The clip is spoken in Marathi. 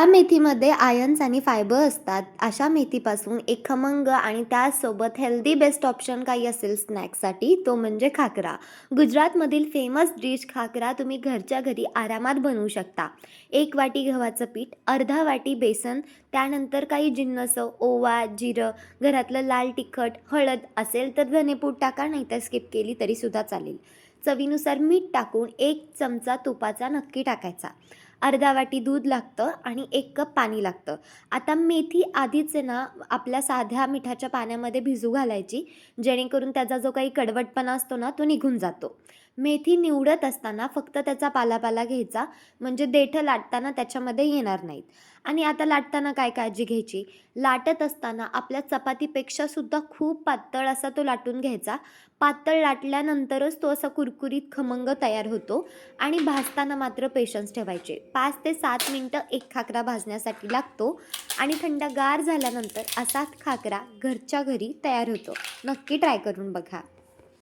ज्या मेथीमध्ये आयन्स आणि फायबर असतात, अशा मेथीपासून एक खमंग आणि त्याचसोबत हेल्दी बेस्ट ऑप्शन काही असेल स्नॅक्ससाठी, तो म्हणजे खाकरा. गुजरातमधील फेमस डिश खाकरा तुम्ही घरच्या घरी आरामात बनवू शकता. 1 वाटी गव्हाचं पीठ, अर्धा वाटी बेसन, त्यानंतर काही जिन्नस, ओवा, जिरं, घरातलं लाल तिखट, हळद असेल तर धनेपूड टाका, नाहीतर स्किप केली तरीसुद्धा चालेल. चवीनुसार मीठ टाकून 1 चमचा तुपाचा नक्की टाकायचा. अर्धा वाटी दूध लागतं आणि 1 कप पाणी लागतं. आता मेथी आधीच आहे ना, आपल्या साध्या मिठाच्या पाण्यामध्ये भिजू घालायची, जेणेकरून त्याचा जो काही कडवटपणा असतो ना, तो निघून जातो. मेथी निवडत असताना फक्त त्याचा पाला-पाला घ्यायचा, म्हणजे देठं लाटताना त्याच्यामध्ये येणार नाहीत. आणि आता लाटताना काय काळजी घ्यायची, लाटत असताना आपल्या चपातीपेक्षा सुद्धा खूप पातळ असा तो लाटून घ्यायचा. पातळ लाटल्यानंतरच तो असा कुरकुरीत खमंग तयार होतो. आणि भाजताना मात्र पेशन्स ठेवायचे. 5 ते 7 मिनिटं एक खाकरा भाजण्यासाठी लागतो आणि थंडगार झाल्यानंतर असा खाकरा घरच्या घरी तयार होतो. नक्की ट्राय करून बघा.